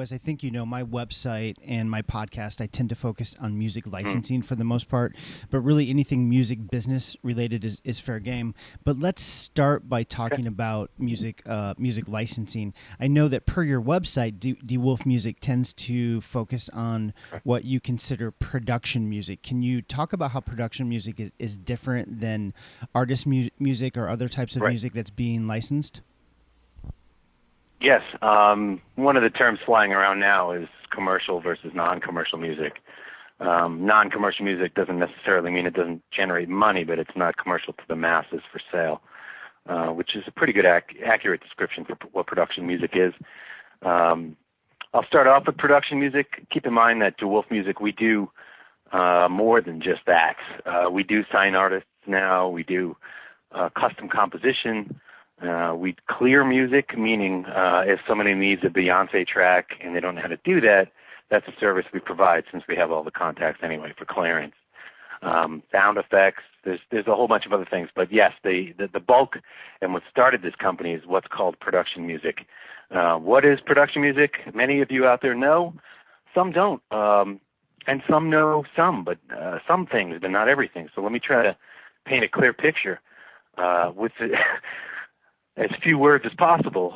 as I think you know, my website and my podcast, I tend to focus on music licensing for the most part, but really anything music business related is fair game. But let's start by talking about music licensing. I know that per your website, DeWolfe Music tends to focus on what you consider production music. Can you talk about how production music is different than artist music or other types of music that's being licensed? Yes. One of the terms flying around now is commercial versus non-commercial music. Non-commercial music doesn't necessarily mean it doesn't generate money, but it's not commercial to the masses for sale, which is a pretty good accurate description for what production music is. I'll start off with production music. Keep in mind that DeWolfe Music, we do more than just that. We do sign artists now. We do custom composition. We clear music, meaning if somebody needs a Beyonce track and they don't know how to do that, that's a service we provide since we have all the contacts anyway for clearance. Sound effects, there's a whole bunch of other things. But yes, the bulk and what started this company is what's called production music. What is production music? Many of you out there know. Some don't. And some know some, but some things, but not everything. So let me try to paint a clear picture with as few words as possible.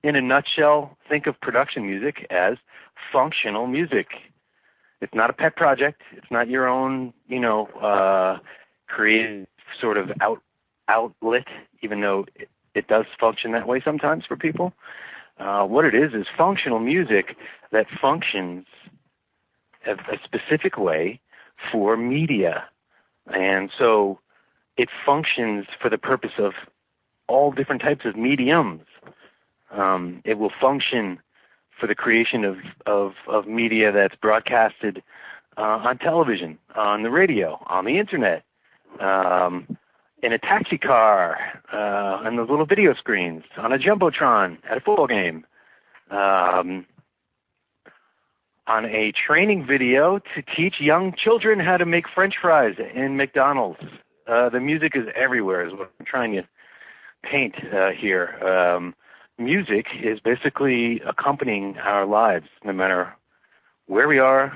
In a nutshell, think of production music as functional music. It's not a pet project. It's not your own, creative sort of outlet, even though it does function that way sometimes for people. What it is functional music that functions a specific way for media. And so it functions for the purpose of all different types of mediums. It will function for the creation of media that's broadcasted on television, on the radio, on the internet, in a taxi car, on those little video screens, on a jumbotron at a football game, on a training video to teach young children how to make French fries in McDonald's. The music is everywhere is what I'm trying to paint here. Music is basically accompanying our lives, no matter where we are,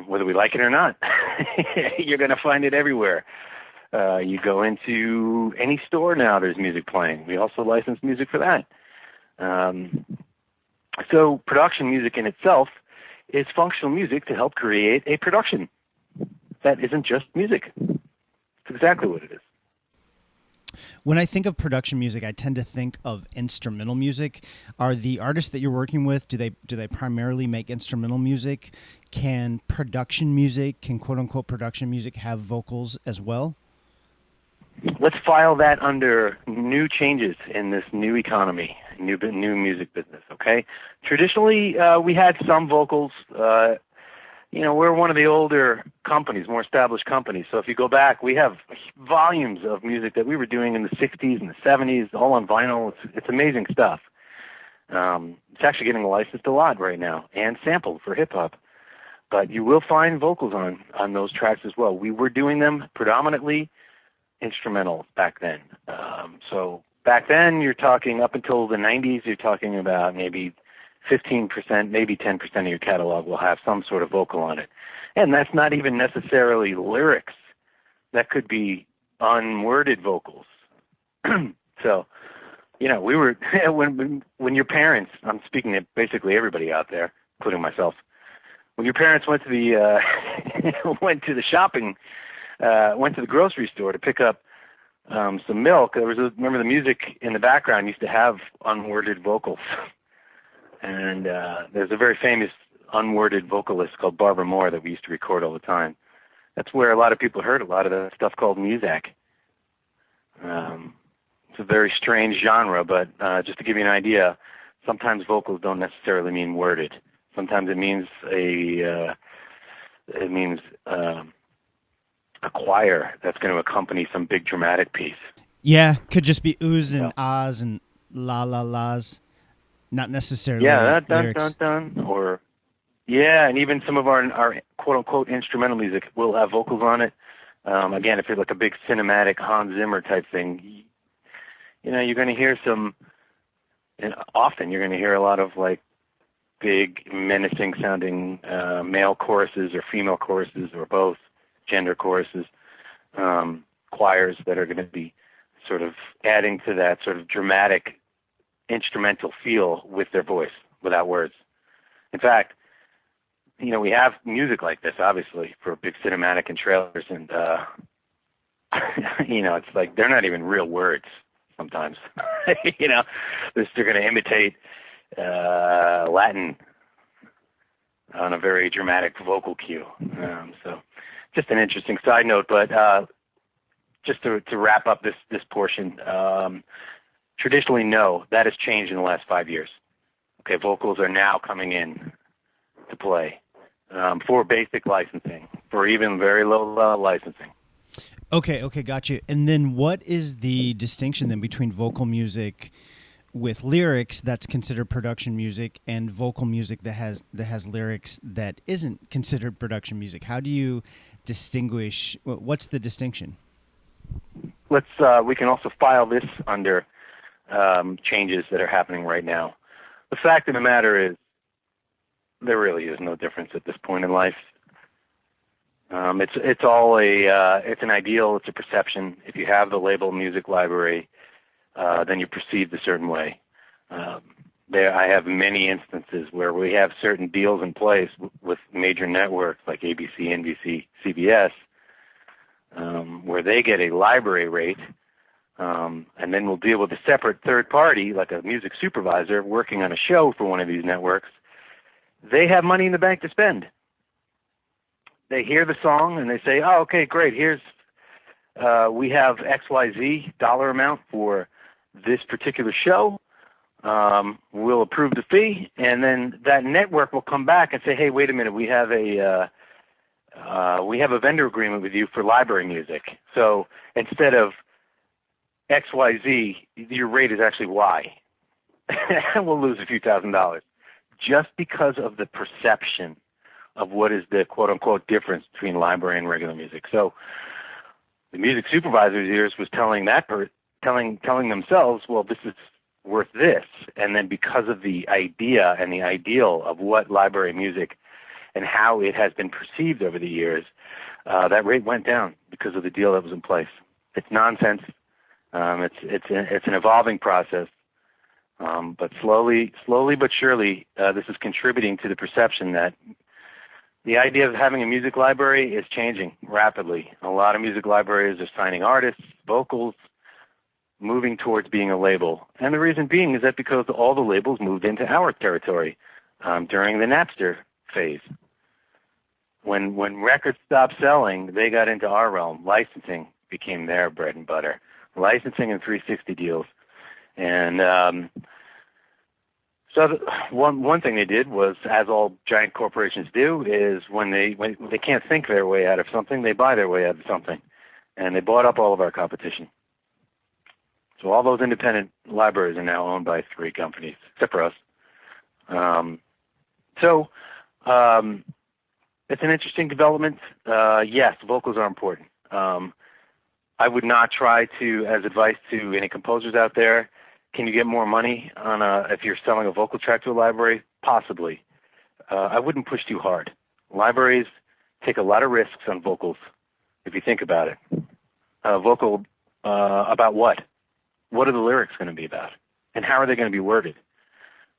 whether we like it or not. You're going to find it everywhere. You go into any store now, there's music playing. We also license music for that. So production music in itself is functional music to help create a production that isn't just music. It's exactly what it is. When I think of production music, I tend to think of instrumental music. Are the artists that you're working with, do they primarily make instrumental music? Can quote unquote production music have vocals as well? Let's file that under new changes in this new economy, new music business, okay? Traditionally, we had some vocals. We're one of the older companies, more established companies. So if you go back, we have volumes of music that we were doing in the 60s and the 70s, all on vinyl. It's amazing stuff. It's actually getting licensed a lot right now and sampled for hip-hop. But you will find vocals on those tracks as well. We were doing them predominantly instrumental back then. So back then, you're talking up until the 90s, you're talking about maybe 15%, maybe 10% of your catalog will have some sort of vocal on it. And that's not even necessarily lyrics. That could be unworded vocals. So, we were, when your parents, I'm speaking to basically everybody out there, including myself, when your parents went to the, went to the grocery store to pick up some milk, remember the music in the background used to have unworded vocals. And there's a very famous unworded vocalist called Barbara Moore that we used to record all the time. That's where a lot of people heard a lot of that stuff called music. It's a very strange genre, but just to give you an idea, sometimes vocals don't necessarily mean worded. Sometimes it means a choir that's going to accompany some big dramatic piece. Yeah, could just be oohs and ahs and la la las. Not necessarily. Yeah, dun dun dun, or and even some of our quote unquote instrumental music will have vocals on it. Again, if you're like a big cinematic Hans Zimmer type thing, you're going to hear some and often you're going to hear a lot of like big, menacing sounding male choruses or female choruses or both, gender choruses, choirs that are going to be sort of adding to that sort of dramatic instrumental feel with their voice, without words. In fact, we have music like this, obviously, for big cinematic and trailers, and it's like they're not even real words sometimes. They're going to imitate Latin on a very dramatic vocal cue. So just an interesting side note, but just to wrap up this portion, traditionally, no, that has changed in the last 5 years. Okay, vocals are now coming in to play for basic licensing, for even very low licensing. Okay, got you. And then what is the distinction then between vocal music with lyrics that's considered production music and vocal music that has lyrics that isn't considered production music? How do you distinguish? What's the distinction? We can also file this under changes that are happening right now. The fact of the matter is, there really is no difference at this point in life. It's all it's an ideal, it's a perception. If you have the label music library, then you're perceived a certain way. I have many instances where we have certain deals in place with major networks like ABC, NBC, CBS, where they get a library rate, and then we'll deal with a separate third party, like a music supervisor working on a show for one of these networks. They have money in the bank to spend. They hear the song and they say, "Oh, okay, great. We have XYZ dollar amount for this particular show. We'll approve the fee," and then that network will come back and say, "Hey, wait a minute. We have a vendor agreement with you for library music. So instead of XYZ, your rate is actually Y." And we'll lose a few $1,000s just because of the perception of what is the quote-unquote difference between library and regular music. So the music supervisor's ears was telling themselves, well, this is worth this. And then because of the idea and the ideal of what library music and how it has been perceived over the years, that rate went down because of the deal that was in place. It's nonsense. It's an evolving process. But slowly but surely, this is contributing to the perception that the idea of having a music library is changing rapidly. A lot of music libraries are signing artists, vocals, moving towards being a label. And the reason being is that because all the labels moved into our territory during the Napster phase. When records stopped selling, they got into our realm. Licensing became their bread and butter. Licensing and 360 deals. And so one thing they did was, as all giant corporations do, is when they can't think their way out of something, they buy their way out of something. And they bought up all of our competition. So all those independent libraries are now owned by 3 companies, except for us. It's an interesting development. Yes, vocals are important. I would not try to, as advice to any composers out there, can you get more money on if you're selling a vocal track to a library? Possibly. I wouldn't push too hard. Libraries take a lot of risks on vocals, if you think about it. Vocal about what? What are the lyrics going to be about? And how are they going to be worded?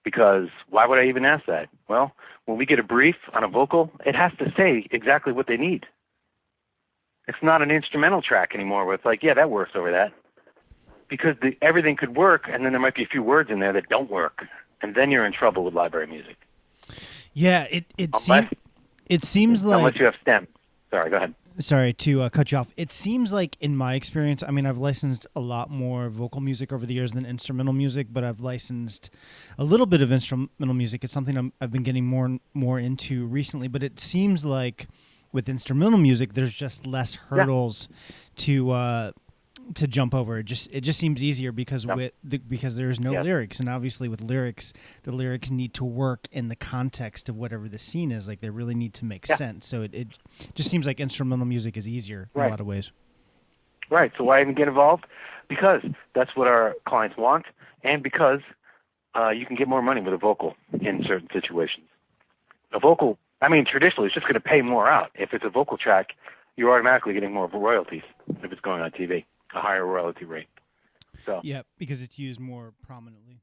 Because why would I even ask that? Well, when we get a brief on a vocal, it has to say exactly what they need. It's not an instrumental track anymore where it's like, yeah, that works over that. Because everything could work, and then there might be a few words in there that don't work. And then you're in trouble with library music. Yeah, it seems like... Unless you have stem. Sorry, go ahead. Sorry to cut you off. It seems like, in my experience, I mean, I've licensed a lot more vocal music over the years than instrumental music, but I've licensed a little bit of instrumental music. It's something I've been getting more into recently, but it seems like with instrumental music, there's just less hurdles to jump over. It just seems easier because because there's no lyrics, and obviously with lyrics, the lyrics need to work in the context of whatever the scene is. Like, they really need to make sense. So it just seems like instrumental music is easier in a lot of ways. Right. So why even get involved? Because that's what our clients want, and because you can get more money with a vocal in certain situations. A vocal, traditionally, it's just going to pay more out. If it's a vocal track, you're automatically getting more royalties if it's going on TV, a higher royalty rate. So yeah, because it's used more prominently.